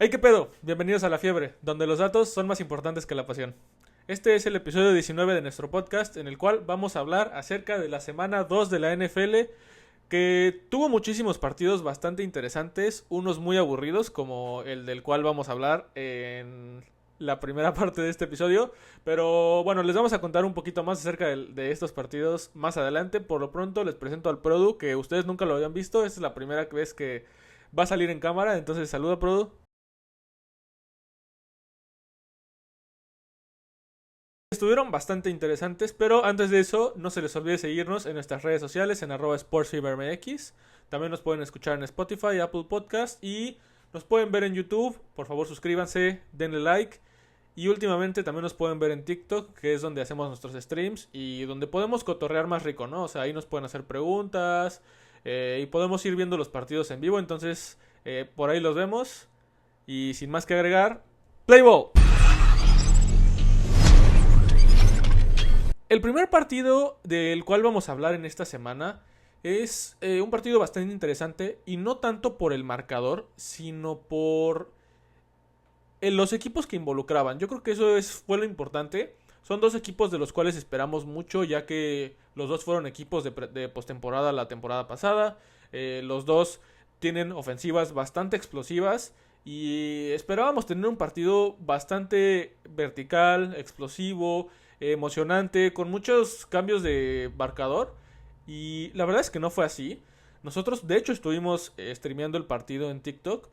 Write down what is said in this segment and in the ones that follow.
Hey, ¿qué pedo? Bienvenidos a La Fiebre, donde los datos son más importantes que la pasión. Este es el episodio 19 de nuestro podcast, en el cual vamos a hablar acerca de la semana 2 de la NFL, que tuvo muchísimos partidos bastante interesantes, unos muy aburridos, como el del cual vamos a hablar en la primera parte de este episodio. Pero bueno, les vamos a contar un poquito más acerca de estos partidos más adelante. Por lo pronto les presento al Produ, que ustedes nunca lo habían visto, esta es la primera vez que va a salir en cámara, entonces saluda, Produ. Estuvieron bastante interesantes, pero antes de eso, no se les olvide seguirnos en nuestras redes sociales en @sportsfevermx. También nos pueden escuchar en Spotify, Apple Podcast y nos pueden ver en YouTube. Por favor, suscríbanse, denle like. Y últimamente también nos pueden ver en TikTok, que es donde hacemos nuestros streams y donde podemos cotorrear más rico, ¿no? O sea, ahí nos pueden hacer preguntas y podemos ir viendo los partidos en vivo. Entonces, por ahí los vemos. Y sin más que agregar, ¡Play Ball! El primer partido del cual vamos a hablar en esta semana es un partido bastante interesante y no tanto por el marcador, sino por los equipos que involucraban. Yo creo que fue lo importante. Son dos equipos de los cuales esperamos mucho, ya que los dos fueron equipos de postemporada la temporada pasada. Los dos tienen ofensivas bastante explosivas y esperábamos tener un partido bastante vertical, explosivo, emocionante, con muchos cambios de marcador. Y la verdad es que no fue así. Nosotros, de hecho, estuvimos streameando el partido en TikTok.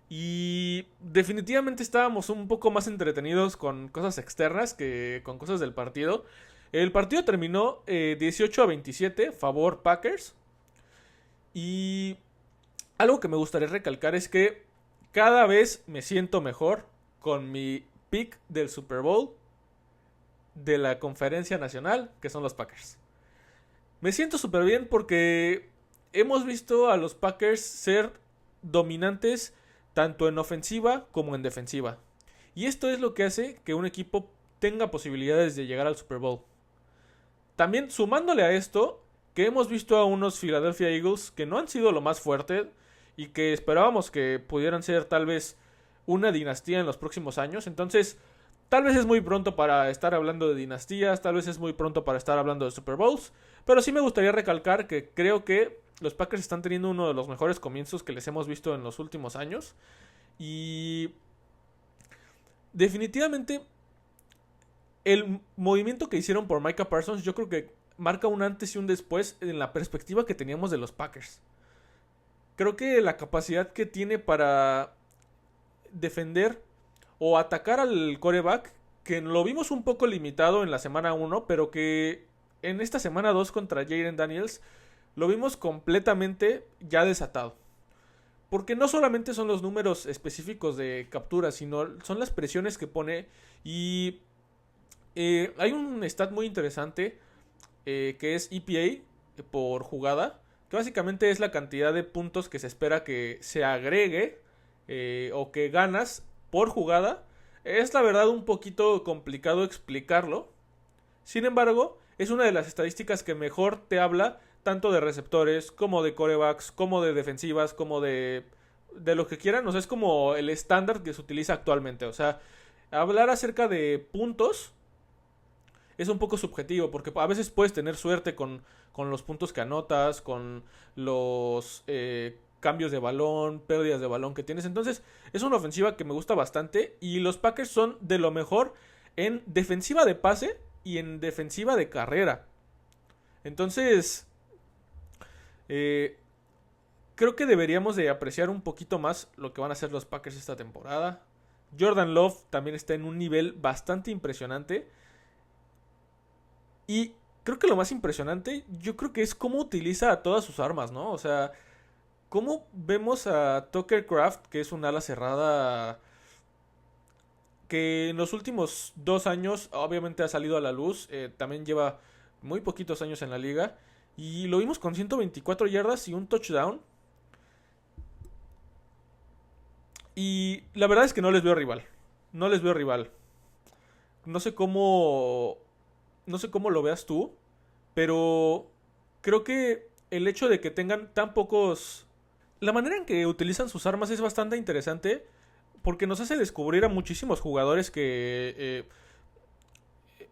Y definitivamente estábamos un poco más entretenidos con cosas externas que con cosas del partido. El partido terminó 18-27, favor Packers. Y algo que me gustaría recalcar es que cada vez me siento mejor con mi pick del Super Bowl de la conferencia nacional, que son los Packers. Me siento súper bien porque hemos visto a los Packers ser dominantes tanto en ofensiva como en defensiva. Y esto es lo que hace que un equipo tenga posibilidades de llegar al Super Bowl. También sumándole a esto, que hemos visto a unos Philadelphia Eagles que no han sido lo más fuerte y que esperábamos que pudieran ser tal vez una dinastía en los próximos años. Entonces, tal vez es muy pronto para estar hablando de dinastías, tal vez es muy pronto para estar hablando de Super Bowls, pero sí me gustaría recalcar que creo que los Packers están teniendo uno de los mejores comienzos que les hemos visto en los últimos años. Y definitivamente el movimiento que hicieron por Micah Parsons yo creo que marca un antes y un después en la perspectiva que teníamos de los Packers. Creo que la capacidad que tiene para defender o atacar al quarterback, que lo vimos un poco limitado en la semana 1, pero que en esta semana 2 contra Jayden Daniels lo vimos completamente ya desatado. Porque no solamente son los números específicos de captura, sino son las presiones que pone. Y hay un stat muy interesante que es EPA por jugada, que básicamente es la cantidad de puntos que se espera que se agregue o que ganas por jugada. Es la verdad un poquito complicado explicarlo. Sin embargo, es una de las estadísticas que mejor te habla tanto de receptores, como de corebacks, como de defensivas, como de lo que quieran. O sea, es como el estándar que se utiliza actualmente. O sea, hablar acerca de puntos es un poco subjetivo, porque a veces puedes tener suerte con los puntos que anotas, con los cambios de balón, pérdidas de balón que tienes. Entonces, es una ofensiva que me gusta bastante y los Packers son de lo mejor en defensiva de pase y en defensiva de carrera. Entonces, eh, creo que deberíamos de apreciar un poquito más lo que van a hacer los Packers esta temporada. Jordan Love también está en un nivel bastante impresionante. Y creo que lo más impresionante, yo creo que es cómo utiliza a todas sus armas, ¿no? O sea, cómo vemos a Tucker Craft, que es un ala cerrada que en los últimos 2 años obviamente ha salido a la luz. También lleva muy poquitos años en la liga. Y lo vimos con 124 yardas y un touchdown. Y la verdad es que no les veo rival. No les veo rival. No sé cómo. No sé cómo lo veas tú. Pero creo que el hecho de que tengan tan pocos. La manera en que utilizan sus armas es bastante interesante. porque nos hace descubrir a muchísimos jugadores que...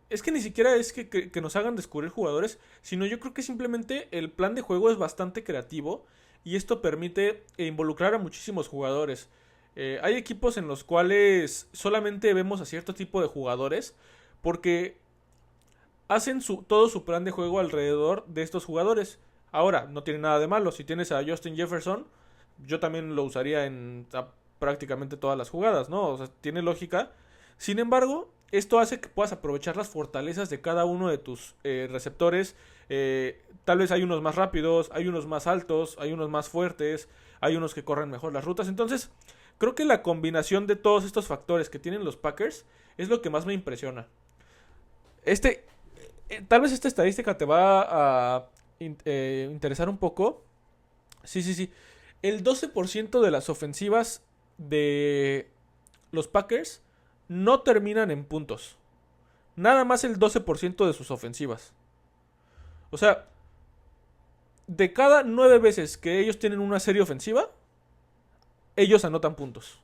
es que ni siquiera es que nos hagan descubrir jugadores, sino yo creo que simplemente el plan de juego es bastante creativo y esto permite involucrar a muchísimos jugadores. Hay equipos en los cuales solamente vemos a cierto tipo de jugadores porque hacen todo su plan de juego alrededor de estos jugadores. Ahora, no tiene nada de malo. Si tienes a Justin Jefferson, yo también lo usaría en prácticamente todas las jugadas, ¿no? O sea, tiene lógica. Sin embargo, esto hace que puedas aprovechar las fortalezas de cada uno de tus receptores. Tal vez hay unos más rápidos, hay unos más altos, hay unos más fuertes, hay unos que corren mejor las rutas. Entonces, creo que la combinación de todos estos factores que tienen los Packers es lo que más me impresiona. Este, Tal vez esta estadística te va a interesar un poco. Sí, sí, sí. El 12% de las ofensivas de los Packers no terminan en puntos. Nada más el 12% de sus ofensivas. O sea, de cada 9 veces que ellos tienen una serie ofensiva, ellos anotan puntos.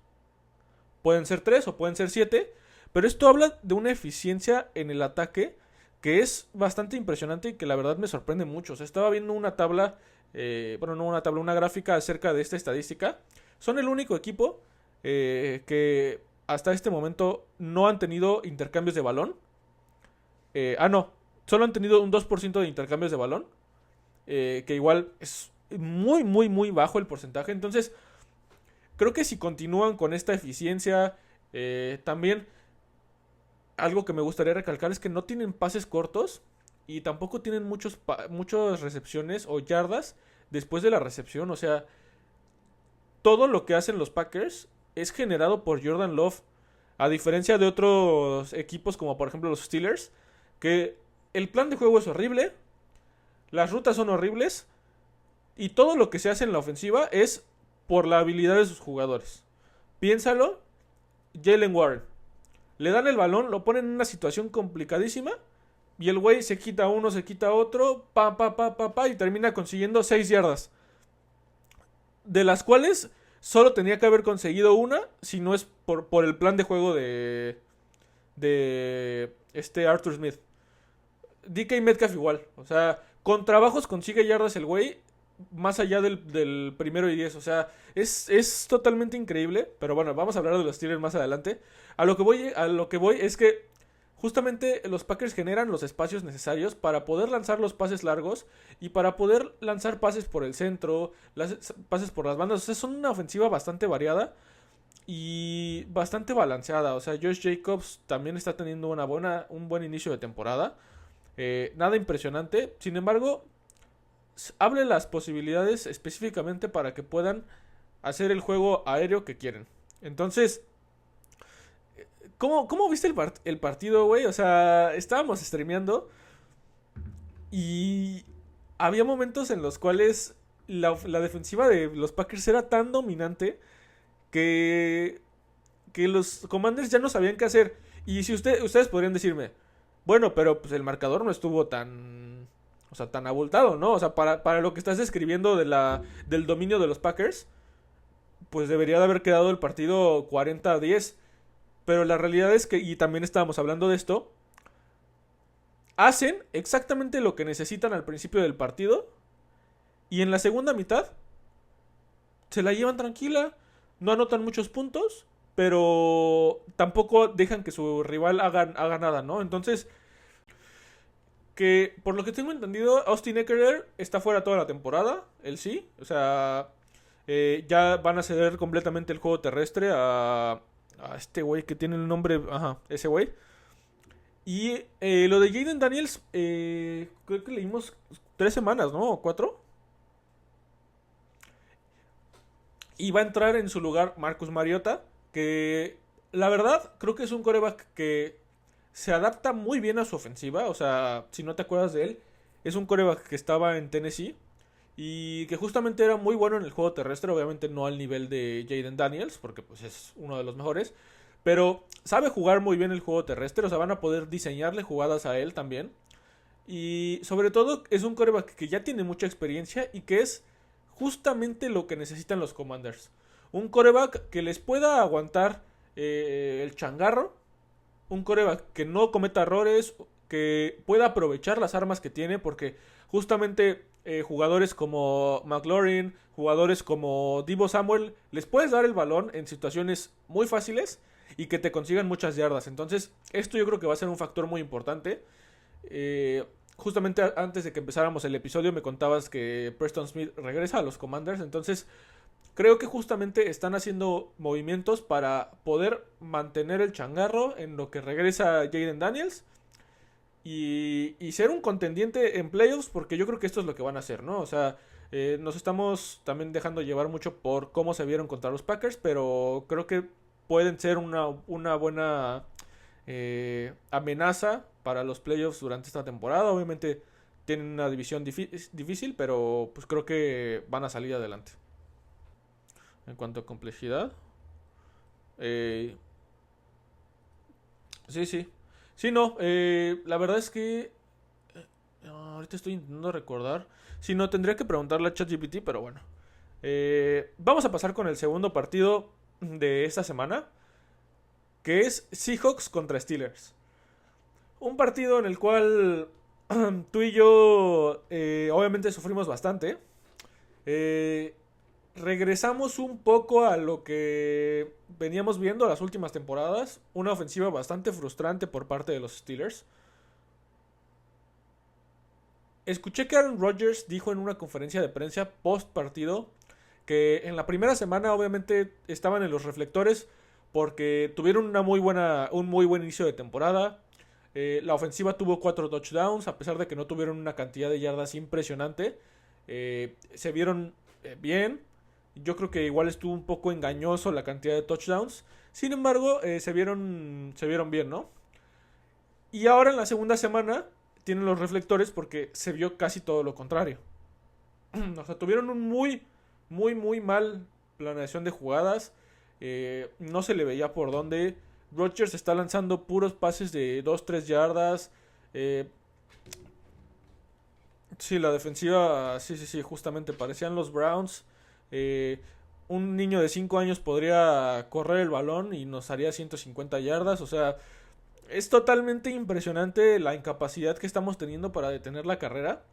Pueden ser 3 o pueden ser 7, pero esto habla de una eficiencia en el ataque que es bastante impresionante y que la verdad me sorprende mucho. O sea, estaba viendo una tabla, bueno, no una tabla, una gráfica acerca de esta estadística. Son el único equipo que hasta este momento no han tenido intercambios de balón. No, solo han tenido un 2% de intercambios de balón, que igual es muy, muy, muy bajo el porcentaje. Entonces, creo que si continúan con esta eficiencia, también algo que me gustaría recalcar es que no tienen pases cortos y tampoco tienen muchas recepciones o yardas después de la recepción. O sea, todo lo que hacen los Packers es generado por Jordan Love. A diferencia de otros equipos como por ejemplo los Steelers, que el plan de juego es horrible, las rutas son horribles y todo lo que se hace en la ofensiva es por la habilidad de sus jugadores. Piénsalo, Jalen Warren. Le dan el balón, lo ponen en una situación complicadísima y el güey se quita uno, se quita otro, y termina consiguiendo 6 yardas. De las cuales solo tenía que haber conseguido una si no es por el plan de juego de Arthur Smith. DK Metcalf igual. O sea, con trabajos consigue yardas el güey más allá del primero y 10. O sea, es totalmente increíble. Pero bueno, vamos a hablar de los Steelers más adelante. A lo que voy es que justamente los Packers generan los espacios necesarios para poder lanzar los pases largos y para poder lanzar pases por el centro, pases por las bandas. O sea, son una ofensiva bastante variada y bastante balanceada. O sea, Josh Jacobs también está teniendo un buen inicio de temporada. Nada impresionante. Sin embargo, hable las posibilidades específicamente para que puedan hacer el juego aéreo que quieren. Entonces, ¿cómo viste el partido, güey? O sea, estábamos streameando y había momentos en los cuales la defensiva de los Packers era tan dominante que, que los Commanders ya no sabían qué hacer. Y si ustedes podrían decirme, bueno, pero pues el marcador no estuvo tan... O sea, tan abultado, ¿no? O sea, para lo que estás describiendo del dominio de los Packers, pues debería de haber quedado el partido 40-10. Pero la realidad es que, y también estábamos hablando de esto, hacen exactamente lo que necesitan al principio del partido y en la segunda mitad se la llevan tranquila, no anotan muchos puntos, pero tampoco dejan que su rival haga nada, ¿no? Entonces, que por lo que tengo entendido, Austin Eckler está fuera toda la temporada, él sí, o sea, ya van a ceder completamente el juego terrestre a este güey que tiene el nombre, ajá, ese güey. Y lo de Jaden Daniels, creo que leímos 3 semanas, ¿no? ¿O 4? Y va a entrar en su lugar Marcus Mariota, que la verdad creo que es un quarterback que se adapta muy bien a su ofensiva. O sea, si no te acuerdas de él, es un quarterback que estaba en Tennessee y que justamente era muy bueno en el juego terrestre. Obviamente no al nivel de Jaden Daniels, porque pues es uno de los mejores, pero sabe jugar muy bien el juego terrestre. O sea, van a poder diseñarle jugadas a él también. Y sobre todo es un quarterback que ya tiene mucha experiencia y que es justamente lo que necesitan los Commanders. Un quarterback que les pueda aguantar el changarro, un quarterback que no cometa errores, que pueda aprovechar las armas que tiene, porque justamente jugadores como McLaurin, jugadores como Deebo Samuel, les puedes dar el balón en situaciones muy fáciles y que te consigan muchas yardas. Entonces, esto yo creo que va a ser un factor muy importante. Justamente antes de que empezáramos el episodio me contabas que Preston Smith regresa a los Commanders, entonces creo que justamente están haciendo movimientos para poder mantener el changarro en lo que regresa Jaden Daniels y ser un contendiente en playoffs, porque yo creo que esto es lo que van a hacer, ¿no? O sea, nos estamos también dejando llevar mucho por cómo se vieron contra los Packers, pero creo que pueden ser una buena amenaza para los playoffs durante esta temporada. Obviamente tienen una división difícil, pero pues creo que van a salir adelante. En cuanto a complejidad, eh, sí, sí. Sí, no, la verdad es que ahorita estoy intentando recordar. Si no, tendría que preguntarle a ChatGPT, pero bueno. Vamos a pasar con el segundo partido de esta semana, que es Seahawks contra Steelers. Un partido en el cual tú y yo obviamente sufrimos bastante. Eh, Regresamos un poco a lo que veníamos viendo las últimas temporadas. Una ofensiva bastante frustrante por parte de los Steelers. Escuché que Aaron Rodgers dijo en una conferencia de prensa post partido que en la primera semana obviamente estaban en los reflectores porque tuvieron un muy buen inicio de temporada. La ofensiva tuvo 4 touchdowns a pesar de que no tuvieron una cantidad de yardas impresionante. Se vieron bien. Yo creo que igual estuvo un poco engañoso la cantidad de touchdowns. Sin embargo, se vieron bien, ¿no? Y ahora en la segunda semana tienen los reflectores porque se vio casi todo lo contrario. O sea, tuvieron un muy mal planeación de jugadas. No se le veía por dónde. Rodgers está lanzando puros pases de 2-3 yardas. Eh, sí, la defensiva, sí, justamente parecían los Browns. Eh, un niño de 5 años podría correr el balón y nos haría 150 yardas. O sea, es totalmente impresionante la incapacidad que estamos teniendo para detener la carrera.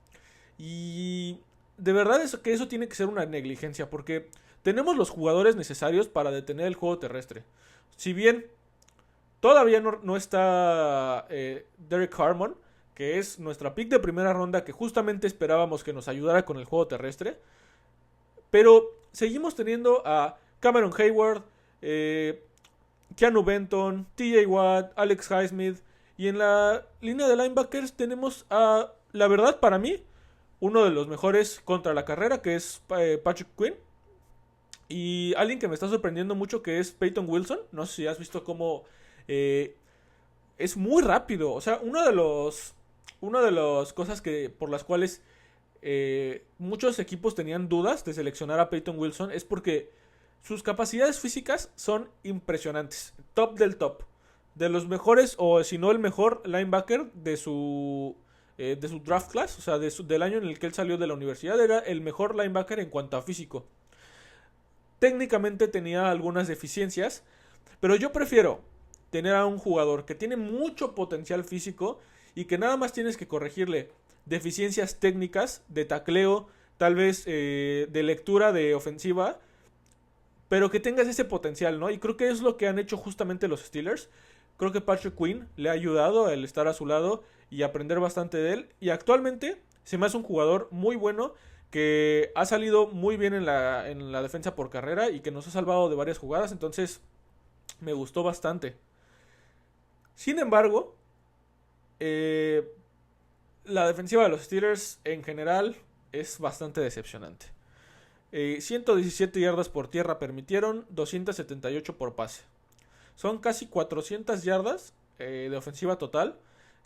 Y de verdad que eso tiene que ser una negligencia, porque tenemos los jugadores necesarios para detener el juego terrestre. Si bien todavía no está Derek Harmon, que es nuestra pick de primera ronda, que justamente esperábamos que nos ayudara con el juego terrestre. Pero seguimos teniendo a Cameron Hayward, Keanu Benton, TJ Watt, Alex Highsmith. Y en la línea de linebackers tenemos a, la verdad para mí, uno de los mejores contra la carrera, que es Patrick Quinn. Y alguien que me está sorprendiendo mucho, que es Peyton Wilson. No sé si has visto cómo es muy rápido. O sea, una de las cosas por las cuales muchos equipos tenían dudas de seleccionar a Peyton Wilson es porque sus capacidades físicas son impresionantes. Top del top. De los mejores, o si no el mejor linebacker de su draft class. O sea, del año en el que él salió de la universidad. Era el mejor linebacker en cuanto a físico. Técnicamente tenía algunas deficiencias. Pero yo prefiero tener a un jugador que tiene mucho potencial físico y que nada más tienes que corregirle deficiencias técnicas, de tacleo, tal vez de lectura de ofensiva, pero que tengas ese potencial, ¿no? Y creo que es lo que han hecho justamente los Steelers. Creo que Patrick Quinn le ha ayudado el estar a su lado y aprender bastante de él. Y actualmente se me hace un jugador muy bueno que ha salido muy bien en la defensa por carrera y que nos ha salvado de varias jugadas. Entonces me gustó bastante. Sin embargo, la defensiva de los Steelers en general es bastante decepcionante. 117 yardas por tierra permitieron, 278 por pase. Son casi 400 yardas de ofensiva total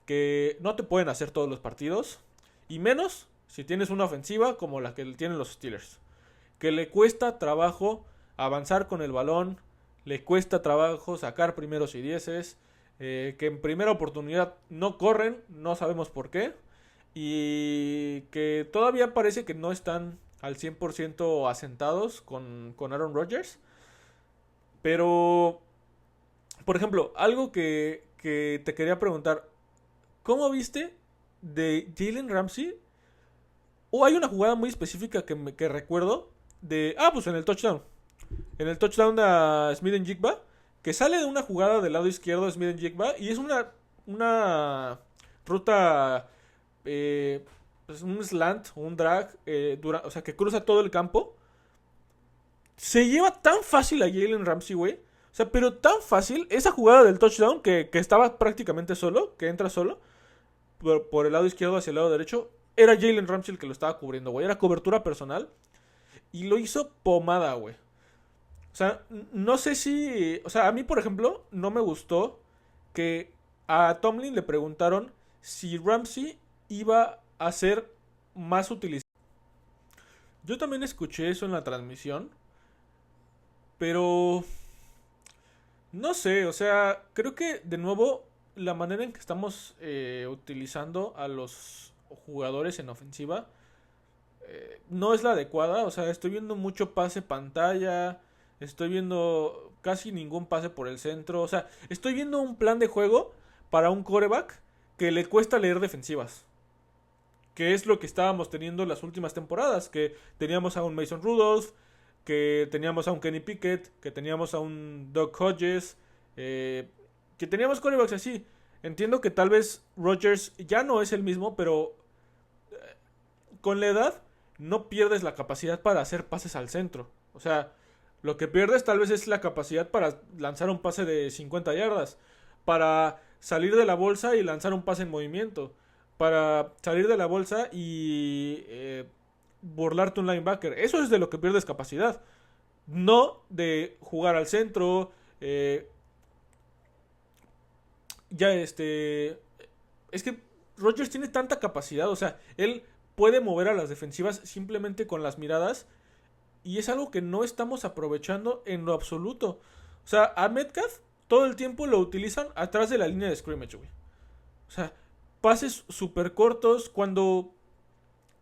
que no te pueden hacer todos los partidos. Y menos si tienes una ofensiva como la que tienen los Steelers, que le cuesta trabajo avanzar con el balón, le cuesta trabajo sacar primeros y dieces, que en primera oportunidad no corren, no sabemos por qué, y que todavía parece que no están al 100% asentados con Aaron Rodgers. Pero, por ejemplo, algo que te quería preguntar, ¿cómo viste de Jalen Ramsey? O hay una jugada muy específica que recuerdo pues en el touchdown. En el touchdown a Smith Jigba, que sale de una jugada del lado izquierdo de Smith Jigba y es una ruta, pues un slant, un drag, o sea, que cruza todo el campo. Se lleva tan fácil a Jalen Ramsey, güey. O sea, pero tan fácil esa jugada del touchdown que estaba prácticamente solo, que entra solo, por el lado izquierdo hacia el lado derecho. Era Jalen Ramsey el que lo estaba cubriendo, güey. Era cobertura personal. Y lo hizo pomada, güey. O sea, no sé si... O sea, a mí, por ejemplo, no me gustó que a Tomlin le preguntaron si Ramsey iba a ser más utilizado. Yo también escuché eso en la transmisión, pero no sé, o sea, creo que de nuevo la manera en que estamos utilizando a los jugadores en ofensiva no es la adecuada. O sea, estoy viendo mucho pase pantalla, estoy viendo casi ningún pase por el centro. O sea, estoy viendo un plan de juego para un quarterback que le cuesta leer defensivas. Que es lo que estábamos teniendo las últimas temporadas. Que teníamos a un Mason Rudolph, que teníamos a un Kenny Pickett, que teníamos a un Doug Hodges, que teníamos quarterbacks así. Entiendo que tal vez Rodgers ya no es el mismo, pero con la edad no pierdes la capacidad para hacer pases al centro. O sea, lo que pierdes tal vez es la capacidad para lanzar un pase de 50 yardas, para salir de la bolsa y lanzar un pase en movimiento, para salir de la bolsa y burlarte un linebacker. Eso es de lo que pierdes capacidad. No de jugar al centro. Ya Es que Rodgers tiene tanta capacidad. O sea, él puede mover a las defensivas simplemente con las miradas. Y es algo que no estamos aprovechando en lo absoluto. O sea, a Metcalf todo el tiempo lo utilizan atrás de la línea de scrimmage, güey. O sea, pases súper cortos cuando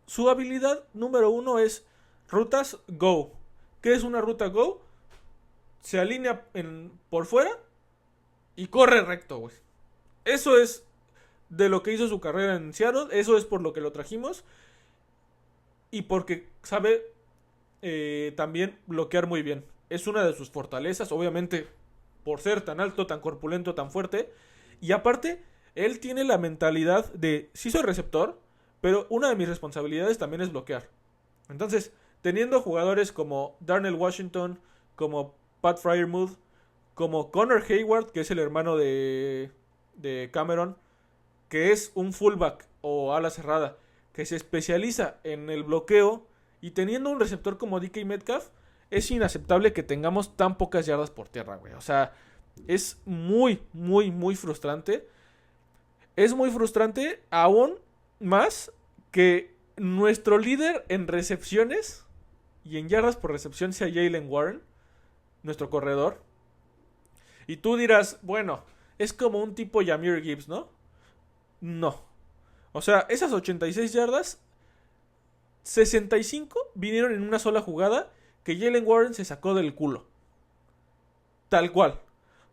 su habilidad número uno es rutas go. ¿Qué es una ruta go? Se alinea por fuera y corre recto, güey. Eso es de lo que hizo su carrera en Seattle. Eso es por lo que lo trajimos. Y porque sabe también bloquear muy bien. Es una de sus fortalezas, obviamente, por ser tan alto, tan corpulento, tan fuerte. Y aparte, él tiene la mentalidad de, sí soy receptor, pero una de mis responsabilidades también es bloquear. Entonces, teniendo jugadores como Darnell Washington, como Pat Fryermuth, como Connor Hayward, que es el hermano de Cameron, que es un fullback o ala cerrada, que se especializa en el bloqueo, y teniendo un receptor como DK Metcalf, es inaceptable que tengamos tan pocas yardas por tierra, güey. O sea, es muy, muy, muy frustrante. Es muy frustrante aún más que nuestro líder en recepciones y en yardas por recepción sea Jalen Warren, nuestro corredor. Y tú dirás, bueno, es como un tipo Jahmyr Gibbs, ¿no? No. O sea, esas 86 yardas, 65 vinieron en una sola jugada que Jalen Warren se sacó del culo. Tal cual.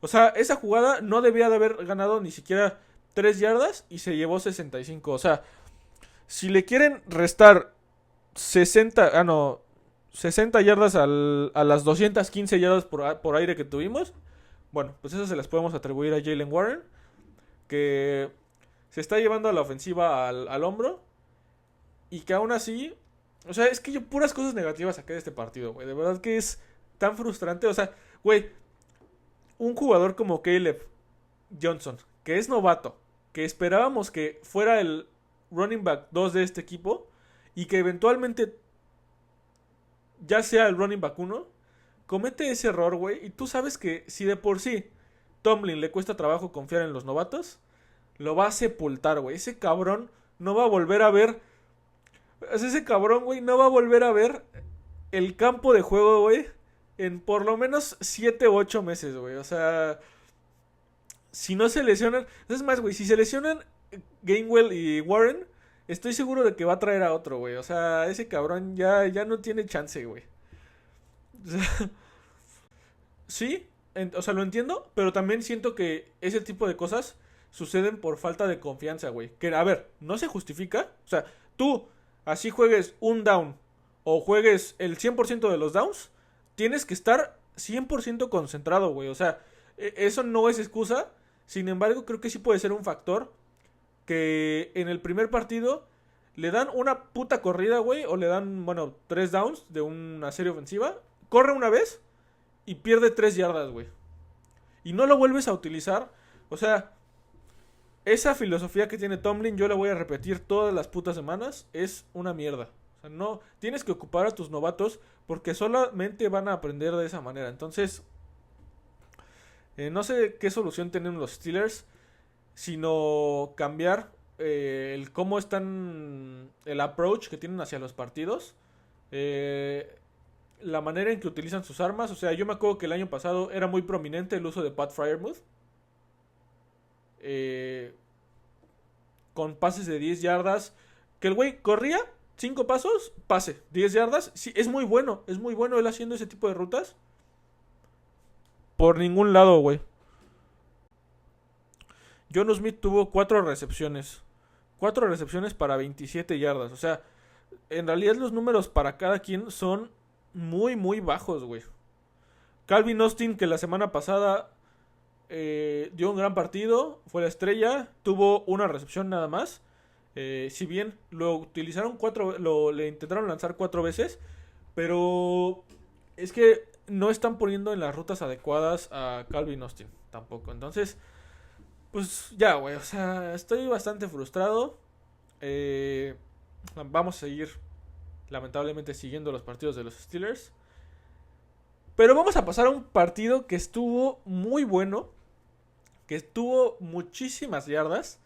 O sea, esa jugada no debía de haber ganado ni siquiera 3 yardas y se llevó 65. O sea, si le quieren restar 60 yardas a las 215 yardas por aire que tuvimos, bueno, pues esas se las podemos atribuir a Jalen Warren, que se está llevando a la ofensiva al hombro y que aún así, o sea, es que yo puras cosas negativas saqué de este partido, güey. De verdad que es tan frustrante. O sea, güey, un jugador como Caleb Johnson, que es novato, que esperábamos que fuera el running back 2 de este equipo y que eventualmente ya sea el running back 1, comete ese error, güey. Y tú sabes que si de por sí Tomlin le cuesta trabajo confiar en los novatos, lo va a sepultar, güey. Ese cabrón no va a volver a ver. Ese cabrón, güey, no va a volver a ver el campo de juego, güey, en por lo menos 7 u 8 meses, güey. O sea, si no se lesionan. Es más, güey, si se lesionan Gainwell y Warren, estoy seguro de que va a traer a otro, güey. O sea, ese cabrón ya no tiene chance, güey. O sea, sí, O sea, lo entiendo, pero también siento que ese tipo de cosas suceden por falta de confianza, güey. Que, a ver, no se justifica. O sea, tú, así juegues un down o juegues el 100% de los downs, tienes que estar 100% concentrado, güey. O sea, eso no es excusa. Sin embargo, creo que sí puede ser un factor que en el primer partido le dan una puta corrida, güey, o le dan, bueno, 3 downs de una serie ofensiva. Corre una vez y pierde 3 yardas, güey. Y no lo vuelves a utilizar. O sea, esa filosofía que tiene Tomlin, yo la voy a repetir todas las putas semanas, es una mierda. O sea, no, tienes que ocupar a tus novatos porque solamente van a aprender de esa manera. Entonces, no sé qué solución tienen los Steelers, sino cambiar el cómo están, el approach que tienen hacia los partidos. La manera en que utilizan sus armas. O sea, yo me acuerdo que el año pasado era muy prominente el uso de Pat Fryermuth. Eh, con pases de 10 yardas. Que el güey corría 5 pasos, pase, 10 yardas. Sí, es muy bueno él haciendo ese tipo de rutas. Por ningún lado, güey. John Smith tuvo 4 recepciones. 4 recepciones para 27 yardas. O sea, en realidad los números para cada quien son muy, muy bajos, güey. Calvin Austin, que la semana pasada dio un gran partido, fue la estrella, tuvo una recepción nada más. Si bien lo utilizaron le intentaron lanzar 4 veces, pero es que no están poniendo en las rutas adecuadas a Calvin Austin tampoco. Entonces, pues ya, güey, o sea, estoy bastante frustrado. Eh, Vamos a seguir, lamentablemente, siguiendo los partidos de los Steelers. Pero vamos a pasar a un partido que estuvo muy bueno, que tuvo muchísimas yardas.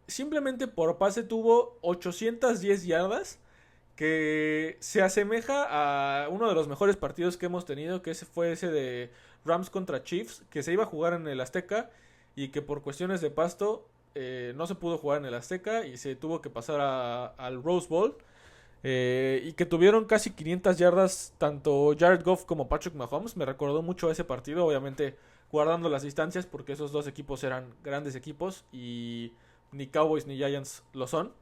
Simplemente por pase tuvo 810 yardas, que se asemeja a uno de los mejores partidos que hemos tenido, que fue ese de Rams contra Chiefs, que se iba a jugar en el Azteca y que por cuestiones de pasto no se pudo jugar en el Azteca y se tuvo que pasar al Rose Bowl. Y que tuvieron casi 500 yardas tanto Jared Goff como Patrick Mahomes. Me recordó mucho a ese partido, obviamente guardando las distancias porque esos dos equipos eran grandes equipos y ni Cowboys ni Giants lo son.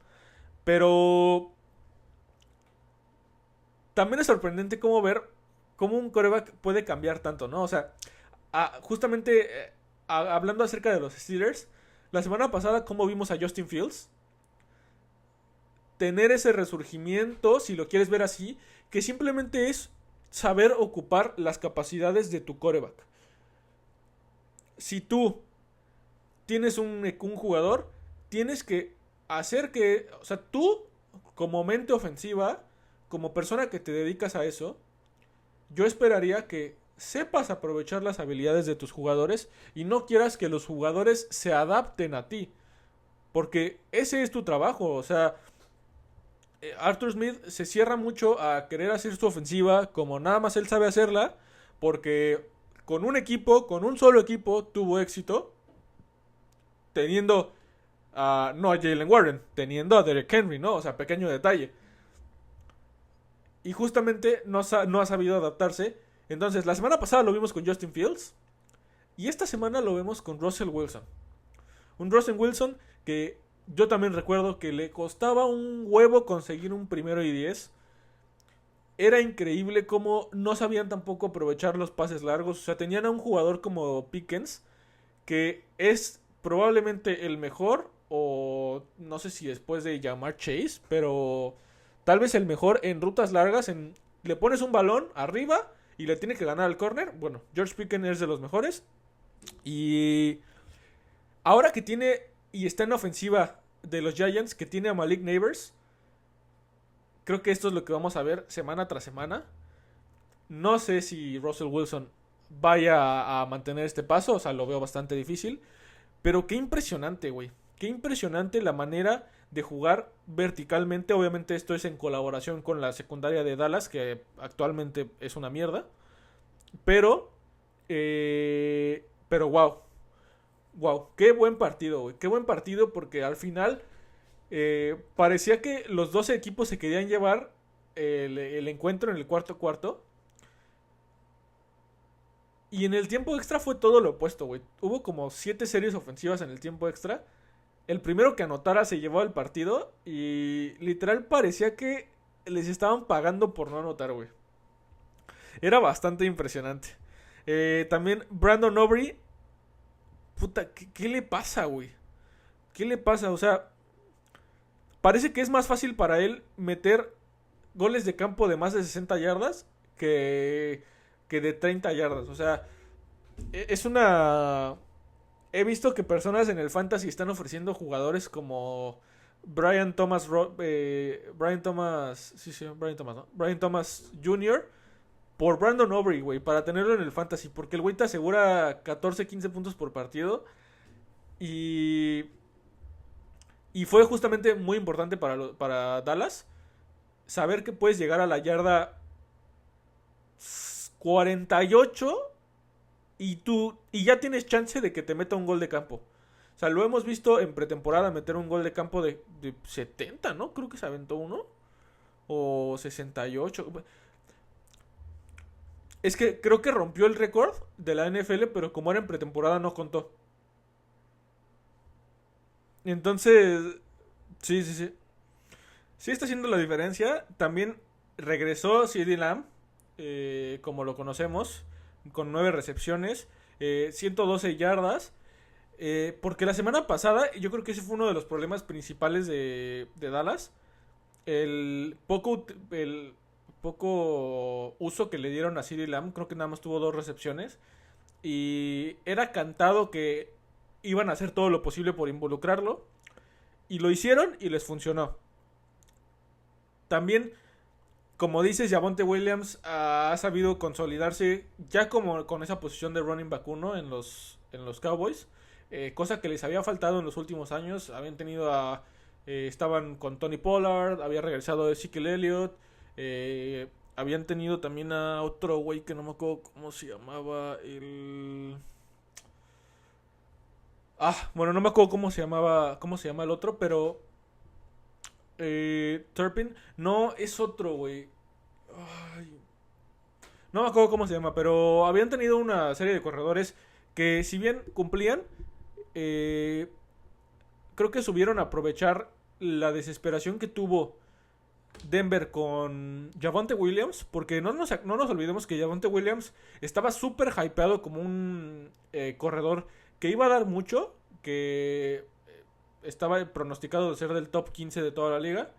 Pero también es sorprendente cómo ver cómo un quarterback puede cambiar tanto, ¿no? O sea, justamente hablando acerca de los Steelers, la semana pasada cómo vimos a Justin Fields tener ese resurgimiento, si lo quieres ver así, que simplemente es saber ocupar las capacidades de tu quarterback. Si tú tienes un jugador, tienes que hacer que, o sea, tú como mente ofensiva, como persona que te dedicas a eso, yo esperaría que sepas aprovechar las habilidades de tus jugadores y no quieras que los jugadores se adapten a ti, porque ese es tu trabajo. O sea, Arthur Smith se cierra mucho a querer hacer su ofensiva como nada más él sabe hacerla, porque con un equipo, con un solo equipo, tuvo éxito, teniendo no a Jalen Warren, teniendo a Derek Henry, ¿no? O sea, pequeño detalle. Y justamente no ha sabido adaptarse. Entonces, la semana pasada lo vimos con Justin Fields. Y esta semana lo vemos con Russell Wilson. Un Russell Wilson que yo también recuerdo que le costaba un huevo conseguir un 1º y 10. Era increíble cómo no sabían tampoco aprovechar los pases largos. O sea, tenían a un jugador como Pickens, que es probablemente el mejor, o no sé si después de Jamar Chase, pero tal vez el mejor en rutas largas. Le pones un balón arriba y le tiene que ganar al corner. Bueno, George Pickens es de los mejores. Y ahora que tiene y está en ofensiva de los Giants, que tiene a Malik Neighbors, creo que esto es lo que vamos a ver semana tras semana. No sé si Russell Wilson vaya a mantener este paso, o sea, lo veo bastante difícil. Pero qué impresionante, güey. Qué impresionante la manera de jugar verticalmente. Obviamente esto es en colaboración con la secundaria de Dallas, que actualmente es una mierda. Pero wow. Wow, qué buen partido, güey. Qué buen partido porque al final parecía que los 12 equipos se querían llevar el encuentro en el cuarto cuarto. Y en el tiempo extra fue todo lo opuesto, güey. Hubo como 7 series ofensivas en el tiempo extra. El primero que anotara se llevó al partido y literal parecía que les estaban pagando por no anotar, güey. Era bastante impresionante. También Brandon Aubrey. Puta, ¿qué le pasa, güey? ¿Qué le pasa? O sea, parece que es más fácil para él meter goles de campo de más de 60 yardas que de 30 yardas. O sea, es una... He visto que personas en el fantasy están ofreciendo jugadores como Brian Thomas, sí, sí, Brian Thomas, ¿no? Brian Thomas Jr. por Brandon Aubrey, güey, para tenerlo en el fantasy, porque el güey te asegura 14, 15 puntos por partido y fue justamente muy importante para Dallas saber que puedes llegar a la yarda 48 y ya tienes chance de que te meta un gol de campo. O sea, lo hemos visto en pretemporada meter un gol de campo de 70, ¿no? Creo que se aventó uno. O 68. Es que creo que rompió el récord de la NFL, pero como era en pretemporada no contó. Entonces, sí, sí, sí. Sí está haciendo la diferencia. También regresó CeeDee Lamb, como lo conocemos, con 9 recepciones, 112 yardas. Porque la semana pasada, yo creo que ese fue uno de los problemas principales de Dallas. El poco uso que le dieron a CeeDee Lamb, creo que nada más tuvo 2 recepciones. Y era cantado que iban a hacer todo lo posible por involucrarlo. Y lo hicieron y les funcionó. También, como dices, Javonte Williams ha sabido consolidarse ya como con esa posición de running back 1 en los Cowboys. Cosa que les había faltado en los últimos años. Habían tenido estaban con Tony Pollard, había regresado Ezekiel Elliott. Habían tenido también a otro güey que no me acuerdo cómo se llamaba. Bueno, no me acuerdo cómo se llama el otro, pero Turpin, no, es otro, güey. Ay, no me acuerdo cómo se llama, pero habían tenido una serie de corredores que si bien cumplían, eh, creo que subieron a aprovechar la desesperación que tuvo Denver con Javonte Williams, porque no nos olvidemos que Javonte Williams estaba súper hypeado como un corredor que iba a dar mucho, que estaba pronosticado de ser del top 15 de toda la liga,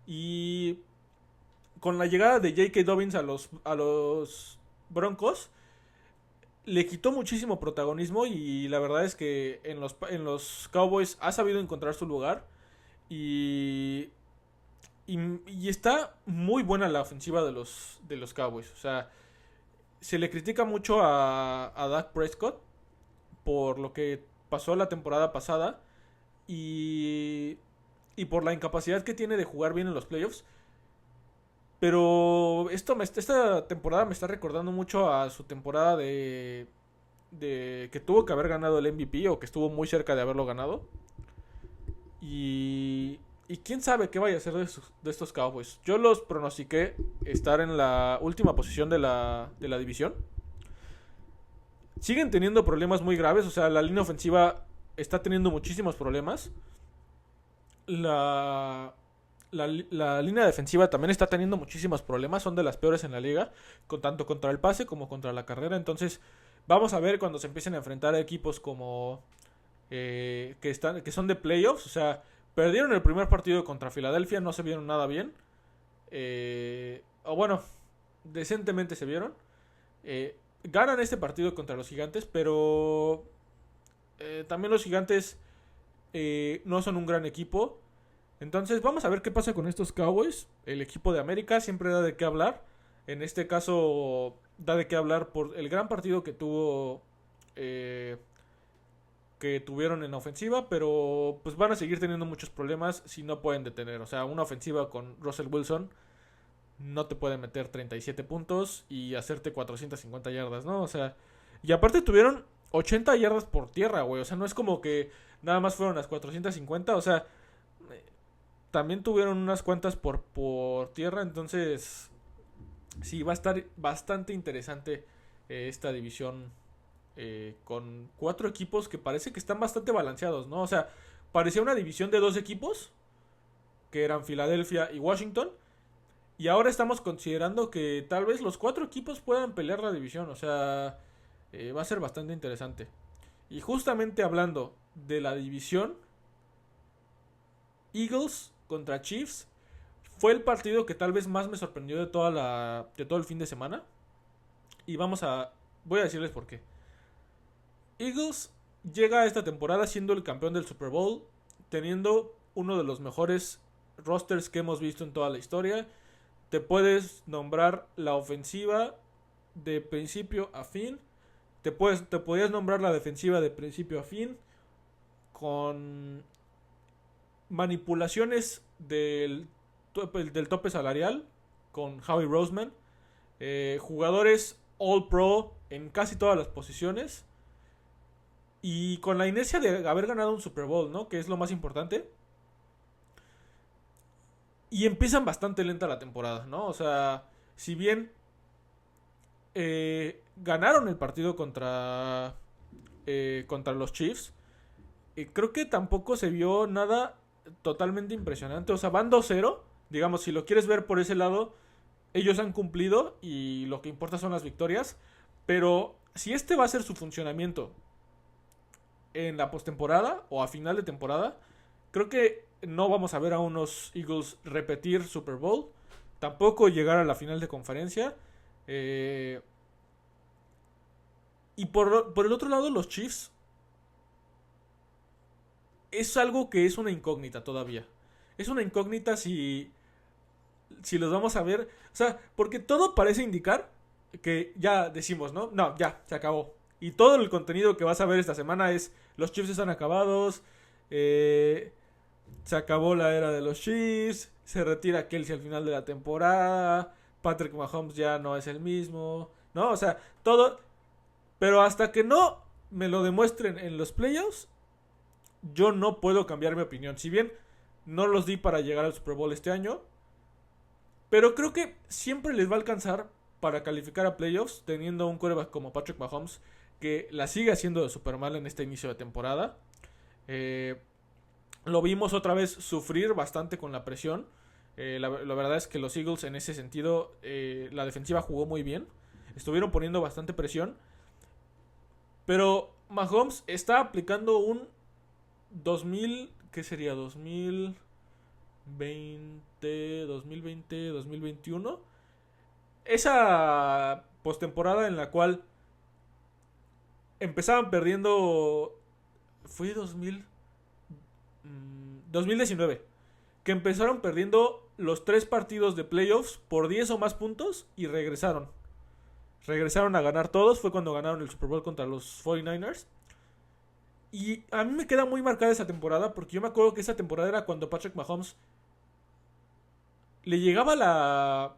y con la llegada de J.K. Dobbins a los Broncos, le quitó muchísimo protagonismo y la verdad es que en los Cowboys ha sabido encontrar su lugar y, y está muy buena la ofensiva de los Cowboys. O sea, se le critica mucho a Dak Prescott por lo que pasó la temporada pasada y por la incapacidad que tiene de jugar bien en los playoffs. Pero esta temporada me está recordando mucho a su temporada de que tuvo que haber ganado el MVP o que estuvo muy cerca de haberlo ganado. Y quién sabe qué vaya a ser de estos Cowboys. Yo los pronostiqué estar en la última posición de la división. Siguen teniendo problemas muy graves. O sea, la línea ofensiva está teniendo muchísimos problemas. La línea defensiva también está teniendo muchísimos problemas. Son de las peores en la liga. Tanto contra el pase como contra la carrera. Entonces, vamos a ver cuando se empiecen a enfrentar a equipos como que son de playoffs. O sea, perdieron el primer partido contra Filadelfia. No se vieron nada bien. O bueno, decentemente se vieron. Ganan este partido contra los Gigantes. Pero también los Gigantes no son un gran equipo. Entonces vamos a ver qué pasa con estos Cowboys. El equipo de América siempre da de qué hablar. En este caso da de qué hablar por el gran partido que tuvieron en la ofensiva, pero pues van a seguir teniendo muchos problemas si no pueden detener. O sea, una ofensiva con Russell Wilson no te puede meter 37 puntos y hacerte 450 yardas, ¿no? O sea, y aparte tuvieron 80 yardas por tierra, güey. O sea, no es como que nada más fueron las 450, o sea, también tuvieron unas cuantas por tierra, entonces sí, va a estar bastante interesante esta división con 4 equipos que parece que están bastante balanceados, ¿no? O sea, parecía una división de 2 equipos, que eran Filadelfia y Washington, y ahora estamos considerando que tal vez los 4 equipos puedan pelear la división, o sea, va a ser bastante interesante. Y justamente hablando de la división, Eagles contra Chiefs fue el partido que tal vez más me sorprendió de todo el fin de semana. Y voy a decirles por qué. Eagles llega a esta temporada siendo el campeón del Super Bowl, teniendo uno de los mejores rosters que hemos visto en toda la historia. Te puedes nombrar la ofensiva de principio a fin. Te podías nombrar la defensiva de principio a fin. Con manipulaciones del tope salarial. Con Howie Roseman. Jugadores All Pro en casi todas las posiciones. Y con la inercia de haber ganado un Super Bowl, ¿no? Que es lo más importante. Y empiezan bastante lenta la temporada, ¿no? O sea, si bien ganaron el partido contra los Chiefs, creo que tampoco se vio nada totalmente impresionante. O sea, van 2-0. Digamos, si lo quieres ver por ese lado, ellos han cumplido y lo que importa son las victorias. Pero si este va a ser su funcionamiento en la postemporada o a final de temporada, creo que no vamos a ver a unos Eagles repetir Super Bowl, tampoco llegar a la final de conferencia. Y por el otro lado, los Chiefs es algo que es una incógnita todavía. Es una incógnita si los vamos a ver. O sea, porque todo parece indicar que ya decimos, ¿no? No, ya, se acabó. Y todo el contenido que vas a ver esta semana es: los Chiefs están acabados, se acabó la era de los Chiefs, se retira Kelsey al final de la temporada, Patrick Mahomes ya no es el mismo, ¿no? O sea, todo. Pero hasta que no me lo demuestren en los playoffs, yo no puedo cambiar mi opinión. Si bien no los di para llegar al Super Bowl este año, pero creo que siempre les va a alcanzar para calificar a playoffs, teniendo un quarterback como Patrick Mahomes, que la sigue haciendo de super mal en este inicio de temporada. Lo vimos otra vez sufrir bastante con la presión. La verdad es que los Eagles en ese sentido, la defensiva jugó muy bien. Estuvieron poniendo bastante presión. Pero Mahomes está aplicando un 2000, ¿qué sería? 2021. Esa postemporada en la cual empezaban perdiendo. Fue 2019. Que empezaron perdiendo los 3 partidos de playoffs por 10 o más puntos y regresaron. Regresaron a ganar todos. Fue cuando ganaron el Super Bowl contra los 49ers. Y a mí me queda muy marcada esa temporada, porque yo me acuerdo que esa temporada era cuando Patrick Mahomes le llegaba la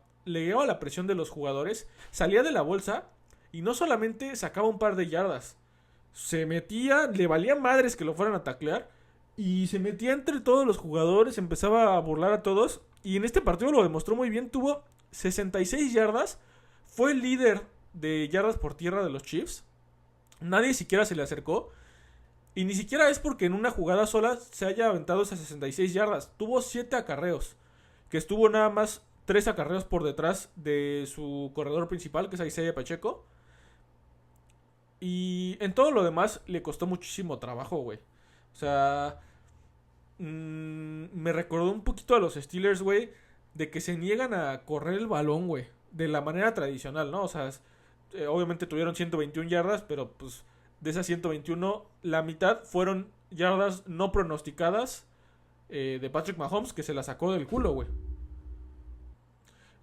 presión de los jugadores, salía de la bolsa y no solamente sacaba un par de yardas, se metía, le valía madres que lo fueran a taclear y se metía entre todos los jugadores, empezaba a burlar a todos, y en este partido lo demostró muy bien. Tuvo 66 yardas, fue el líder de yardas por tierra de los Chiefs, nadie siquiera se le acercó. Y ni siquiera es porque en una jugada sola se haya aventado esas 66 yardas. Tuvo 7 acarreos. Que estuvo nada más 3 acarreos por detrás de su corredor principal, que es Isaiah Pacheco. Y en todo lo demás le costó muchísimo trabajo, güey. O sea, me recordó un poquito a los Steelers, güey, de que se niegan a correr el balón, güey. De la manera tradicional, ¿no? O sea, obviamente tuvieron 121 yardas, pero pues de esas 121, la mitad fueron yardas no pronosticadas de Patrick Mahomes, que se la sacó del culo, güey.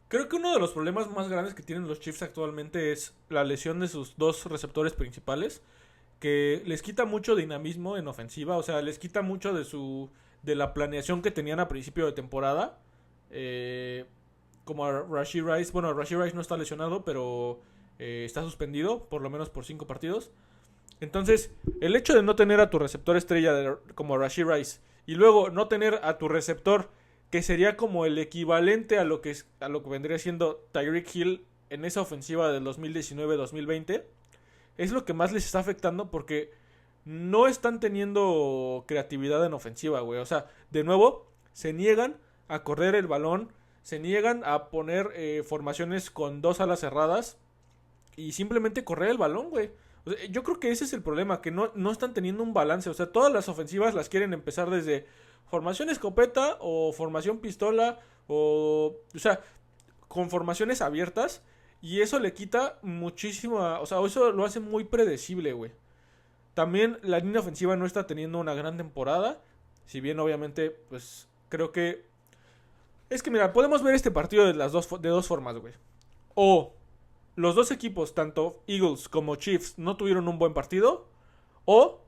Creo que uno de los problemas más grandes que tienen los Chiefs actualmente es la lesión de sus 2 receptores principales, que les quita mucho dinamismo en ofensiva. O sea, les quita mucho de la planeación que tenían a principio de temporada. Como a Rashee Rice. Bueno, Rashee Rice no está lesionado, pero está suspendido, por lo menos por 5 partidos. Entonces, el hecho de no tener a tu receptor estrella como Rashee Rice, y luego no tener a tu receptor, que sería como el equivalente a lo que vendría siendo Tyreek Hill en esa ofensiva del 2019-2020, es lo que más les está afectando porque no están teniendo creatividad en ofensiva, güey. O sea, de nuevo, se niegan a correr el balón, se niegan a poner formaciones con dos alas cerradas y simplemente correr el balón, güey. O sea, yo creo que ese es el problema, que no están teniendo un balance. O sea, todas las ofensivas las quieren empezar desde formación escopeta o formación pistola o sea, con formaciones abiertas y eso le quita muchísimo, o sea, eso lo hace muy predecible, güey. También la línea ofensiva no está teniendo una gran temporada, si bien obviamente, pues creo que es que mira, podemos ver este partido de dos formas, güey. O los dos equipos, tanto Eagles como Chiefs, no tuvieron un buen partido, o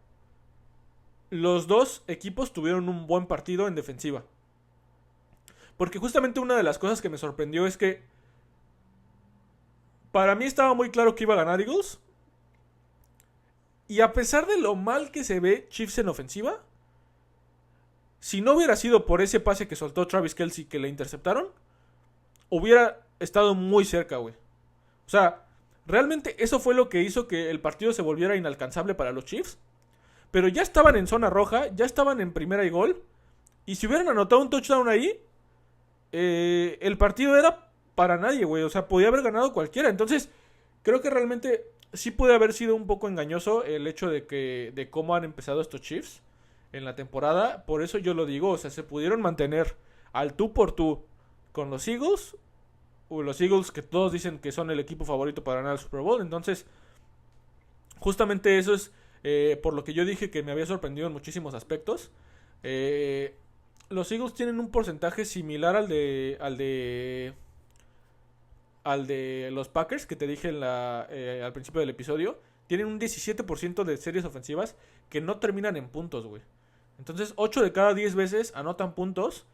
los dos equipos tuvieron un buen partido en defensiva. Porque justamente una de las cosas que me sorprendió es que para mí estaba muy claro que iba a ganar Eagles. Y a pesar de lo mal que se ve Chiefs en ofensiva, si no hubiera sido por ese pase que soltó Travis Kelce que le interceptaron, hubiera estado muy cerca, güey. O sea, realmente eso fue lo que hizo que el partido se volviera inalcanzable para los Chiefs. Pero ya estaban en zona roja, ya estaban en primera y gol. Y si hubieran anotado un touchdown ahí, el partido era para nadie, güey. O sea, podía haber ganado cualquiera. Entonces, creo que realmente sí puede haber sido un poco engañoso el hecho de cómo han empezado estos Chiefs en la temporada. Por eso yo lo digo, o sea, se pudieron mantener al tú por tú con los Eagles. O los Eagles que todos dicen que son el equipo favorito para ganar el Super Bowl. Entonces, justamente eso es por lo que yo dije que me había sorprendido en muchísimos aspectos. Los Eagles tienen un porcentaje similar al de los Packers que te dije al principio del episodio. Tienen un 17% de series ofensivas que no terminan en puntos, güey. Entonces, 8 de cada 10 veces anotan puntos.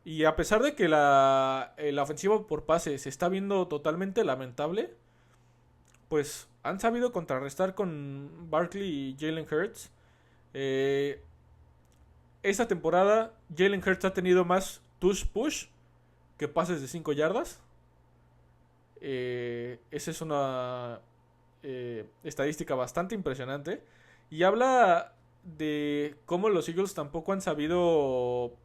Y a pesar de que la ofensiva por pase se está viendo totalmente lamentable, pues han sabido contrarrestar con Barkley y Jalen Hurts. Esta temporada Jalen Hurts ha tenido más touch push que pases de 5 yardas. Esa es una estadística bastante impresionante. Y habla de cómo los Eagles tampoco han sabido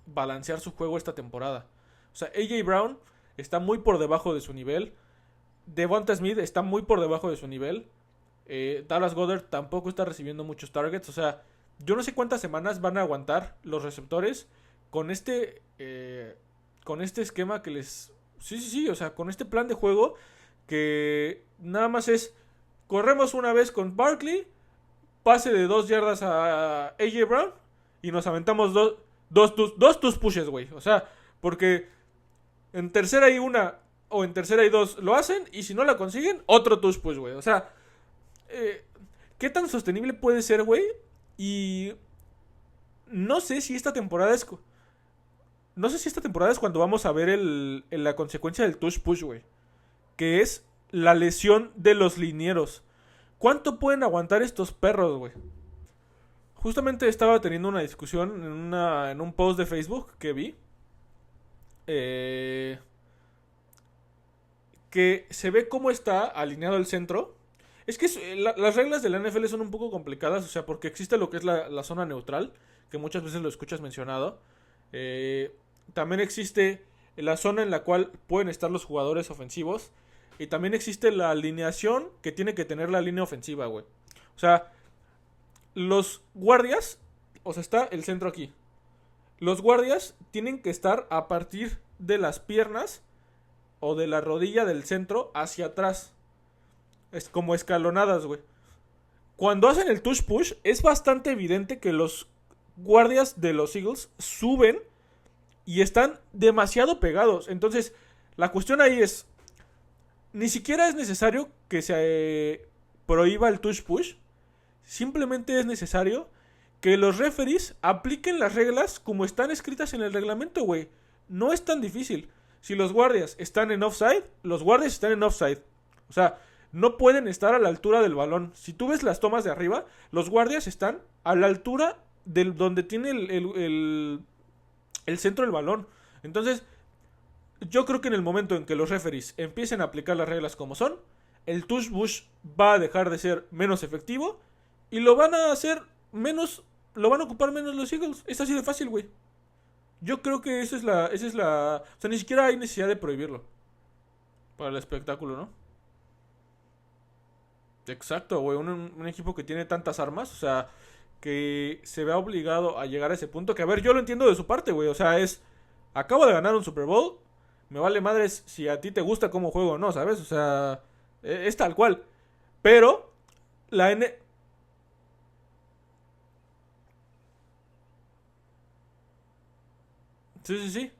balancear su juego esta temporada. O sea, AJ Brown está muy por debajo de su nivel. Devonta Smith está muy por debajo de su nivel. Dallas Goedert tampoco está recibiendo muchos targets. O sea, yo no sé cuántas semanas van a aguantar los receptores con con este esquema que les... Sí, o sea, con este plan de juego que nada más es corremos una vez con Barkley, pase de 2 yardas a AJ Brown y nos aventamos dos tus pushes, güey. O sea, porque en tercera y una o en tercera y dos lo hacen y si no la consiguen, otro tush push, güey. O sea, ¿qué tan sostenible puede ser, güey? Y no sé si esta temporada es... No sé si esta temporada es cuando vamos a ver la consecuencia del tush push, güey. Que es la lesión de los linieros. ¿Cuánto pueden aguantar estos perros, güey? Justamente estaba teniendo una discusión en un post de Facebook que vi. Que se ve cómo está alineado el centro. Es que las reglas de la NFL son un poco complicadas, o sea, porque existe lo que es la zona neutral, que muchas veces lo escuchas mencionado. También existe la zona en la cual pueden estar los jugadores ofensivos. Y también existe la alineación que tiene que tener la línea ofensiva, güey. O sea, los guardias, o sea, está el centro aquí. Los guardias tienen que estar a partir de las piernas o de la rodilla del centro hacia atrás. Es como escalonadas, güey. Cuando hacen el tush push, es bastante evidente que los guardias de los Eagles suben y están demasiado pegados. Entonces, la cuestión ahí es, ni siquiera es necesario que se prohíba el tush push. Simplemente es necesario que los referees apliquen las reglas como están escritas en el reglamento, güey. No es tan difícil. Si los guardias están en offside, los guardias están en offside. O sea, no pueden estar a la altura del balón. Si tú ves las tomas de arriba, los guardias están a la altura del donde tiene el centro del balón. Entonces, yo creo que en el momento en que los referees empiecen a aplicar las reglas como son, el touch push va a dejar de ser menos efectivo y lo van a hacer menos, lo van a ocupar menos los Eagles. Es así de fácil, güey. Yo creo que o sea, ni siquiera hay necesidad de prohibirlo para el espectáculo, ¿no? Exacto, güey, un equipo que tiene tantas armas, o sea, que se vea obligado a llegar a ese punto, que a ver, yo lo entiendo de su parte, güey, o sea, acabo de ganar un Super Bowl, me vale madres si a ti te gusta cómo juego o no, ¿sabes? O sea, es tal cual. Pero la N... Sí, sí, sí.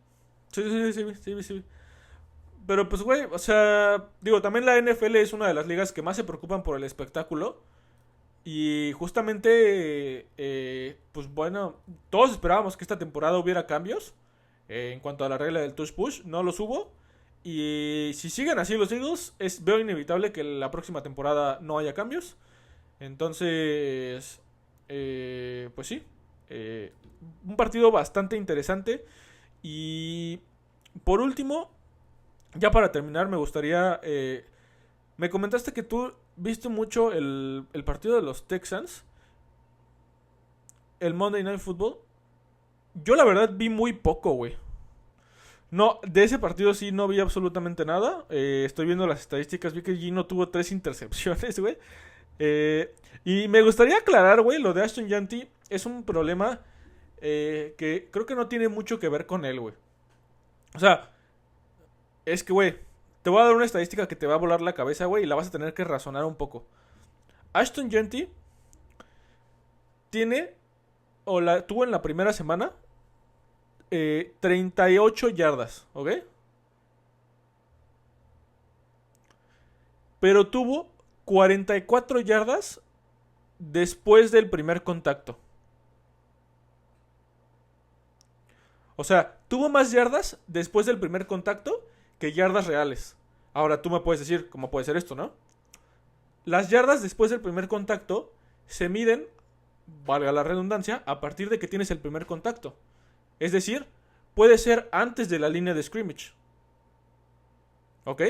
Sí, sí, sí, sí, sí, sí. Pero pues, güey, o sea, digo, también la NFL es una de las ligas que más se preocupan por el espectáculo. Y justamente, pues bueno, todos esperábamos que esta temporada hubiera cambios en cuanto a la regla del touch push. No los hubo. Y si siguen así los Eagles, veo inevitable que la próxima temporada no haya cambios. Entonces, pues sí, eh, un partido bastante interesante. Y por último, ya para terminar, me gustaría... me comentaste que tú viste mucho el partido de los Texans, el Monday Night Football. Yo la verdad vi muy poco, güey. No, de ese partido sí no vi absolutamente nada. Estoy viendo las estadísticas, vi que Gino tuvo 3 intercepciones, güey. Y me gustaría aclarar, güey, lo de Ashton Yanti es un problema que creo que no tiene mucho que ver con él, güey. O sea, es que, güey, te voy a dar una estadística que te va a volar la cabeza, güey, y la vas a tener que razonar un poco. Ashton Yanti tiene, o la tuvo en la primera semana, 38 yardas, ¿ok? Pero tuvo 44 yardas después del primer contacto. O sea, tuvo más yardas después del primer contacto que yardas reales. Ahora tú me puedes decir cómo puede ser esto, ¿no? Las yardas después del primer contacto se miden, valga la redundancia, a partir de que tienes el primer contacto. Es decir, puede ser antes de la línea de scrimmage. ¿Ok?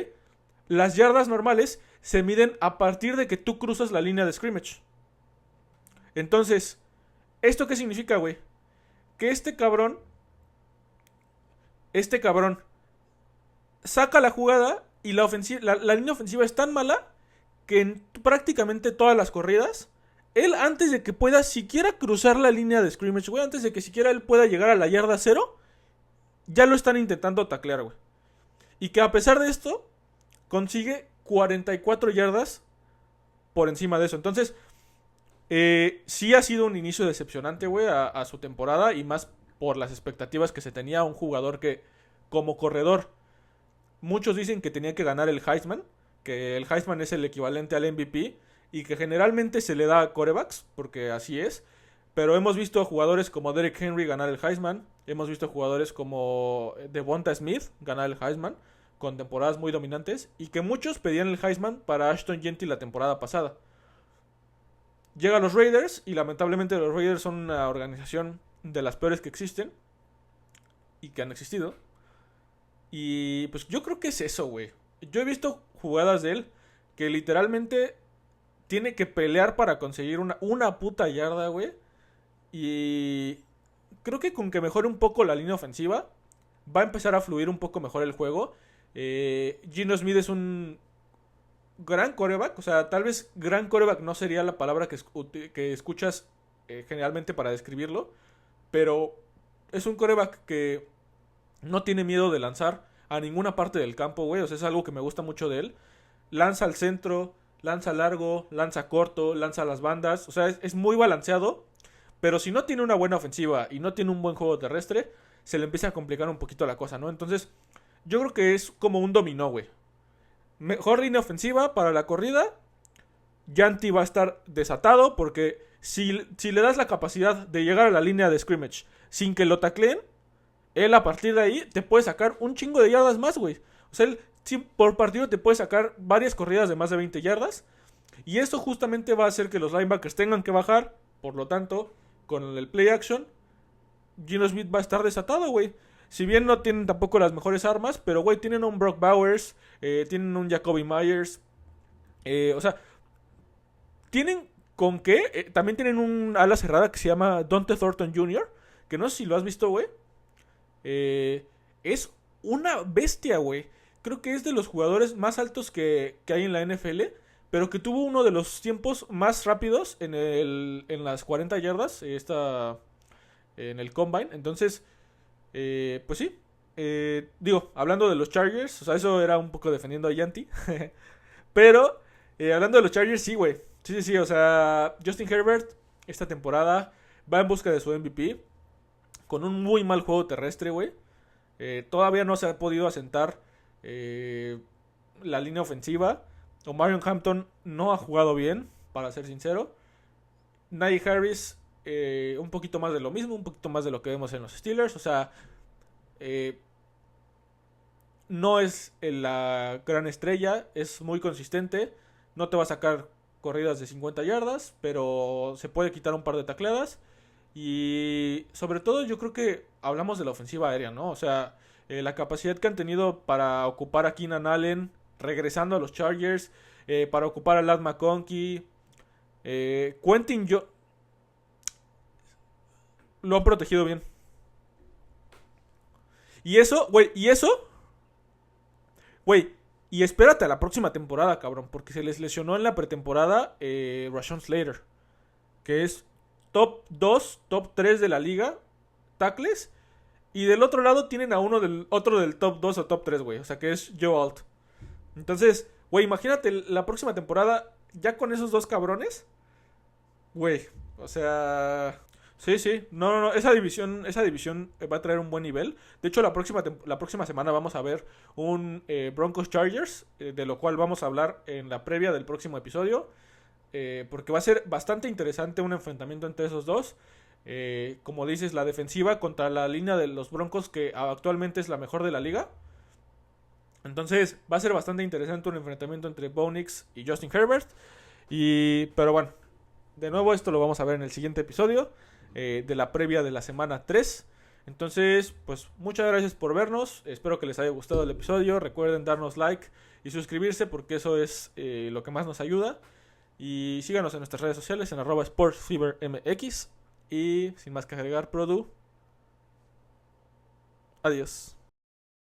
Las yardas normales se miden a partir de que tú cruzas la línea de scrimmage. Entonces, ¿esto qué significa, güey? Que este cabrón saca la jugada y la línea ofensiva es tan mala que en prácticamente todas las corridas, él antes de que pueda siquiera cruzar la línea de scrimmage, güey, antes de que siquiera él pueda llegar a la yarda cero, ya lo están intentando taclear, güey. Y que a pesar de esto, consigue 44 yardas por encima de eso. Entonces, sí ha sido un inicio decepcionante, güey, a su temporada. Y más por las expectativas que se tenía un jugador que, como corredor, muchos dicen que tenía que ganar el Heisman. Que el Heisman es el equivalente al MVP. Y que generalmente se le da a quarterbacks, porque así es. Pero hemos visto a jugadores como Derrick Henry ganar el Heisman. Hemos visto a jugadores como Devonta Smith ganar el Heisman, con temporadas muy dominantes. Y que muchos pedían el Heisman para Ashton Jeanty la temporada pasada. Llegan los Raiders y lamentablemente los Raiders son una organización de las peores que existen y que han existido. Y pues yo creo que es eso, güey. Yo he visto jugadas de él que literalmente tiene que pelear para conseguir una puta yarda, güey. Y creo que con que mejore un poco la línea ofensiva, va a empezar a fluir un poco mejor el juego. Gino Smith es un gran coreback. O sea, tal vez gran coreback no sería la palabra que escuchas generalmente para describirlo. Pero es un coreback que no tiene miedo de lanzar a ninguna parte del campo, güey. O sea, es algo que me gusta mucho de él. Lanza al centro, lanza largo, lanza corto, lanza a las bandas. O sea, es muy balanceado. Pero si no tiene una buena ofensiva y no tiene un buen juego terrestre, se le empieza a complicar un poquito la cosa, ¿no? Entonces, yo creo que es como un dominó, güey. Mejor línea ofensiva para la corrida. Yanti va a estar desatado porque si le das la capacidad de llegar a la línea de scrimmage sin que lo tacleen, él a partir de ahí te puede sacar un chingo de yardas más, güey. O sea, él por partido te puede sacar varias corridas de más de 20 yardas. Y esto justamente va a hacer que los linebackers tengan que bajar. Por lo tanto, con el play action, Gino Smith va a estar desatado, güey. Si bien no tienen tampoco las mejores armas, pero, güey, tienen un Brock Bowers, tienen un Jacoby Myers. O sea, tienen con qué. También tienen un ala cerrada que se llama Dante Thornton Jr., que no sé si lo has visto, güey. Es una bestia, güey. Creo que es de los jugadores más altos que hay en la NFL, pero que tuvo uno de los tiempos más rápidos en las 40 yardas, en el Combine. Entonces, pues sí. Digo, hablando de los Chargers, o sea, eso era un poco defendiendo a Yanti. Pero, hablando de los Chargers, sí, güey. Sí, sí, sí, o sea, Justin Herbert esta temporada va en busca de su MVP con un muy mal juego terrestre, güey. Todavía no se ha podido asentar eh, la línea ofensiva. Omarion Hampton no ha jugado bien, para ser sincero. Najee Harris, un poquito más de lo mismo, un poquito más de lo que vemos en los Steelers. O sea, eh, no es la gran estrella, es muy consistente. No te va a sacar corridas de 50 yardas, pero se puede quitar un par de tacleadas. Y sobre todo yo creo que hablamos de la ofensiva aérea, ¿no? O sea, la capacidad que han tenido para ocupar a Keenan Allen, regresando a los Chargers, para ocupar a Ladd McConkey. Quentin yo lo han protegido bien. Güey, y espérate a la próxima temporada, cabrón, porque se les lesionó en la pretemporada Rashawn Slater, que es top 2, top 3 de la liga, tackles. Y del otro lado tienen a otro del top 2 o top 3, güey. O sea, que es Joe Alt. Entonces, güey, imagínate la próxima temporada ya con esos dos cabrones. Güey, o sea... Sí, sí. No, no, no. Esa división va a traer un buen nivel. De hecho, la próxima semana vamos a ver un Broncos Chargers, de lo cual vamos a hablar en la previa del próximo episodio. Porque va a ser bastante interesante un enfrentamiento entre esos dos. Como dices, la defensiva contra la línea de los Broncos, que actualmente es la mejor de la liga. Entonces va a ser bastante interesante un enfrentamiento entre Bo Nix y Justin Herbert. Pero bueno, de nuevo esto lo vamos a ver en el siguiente episodio de la previa de la semana 3. Entonces, pues muchas gracias por vernos. Espero que les haya gustado el episodio. Recuerden darnos like y suscribirse porque eso es lo que más nos ayuda. Y síganos en nuestras redes sociales en @sportsfevermx. Y sin más que agregar, Produ. Adiós.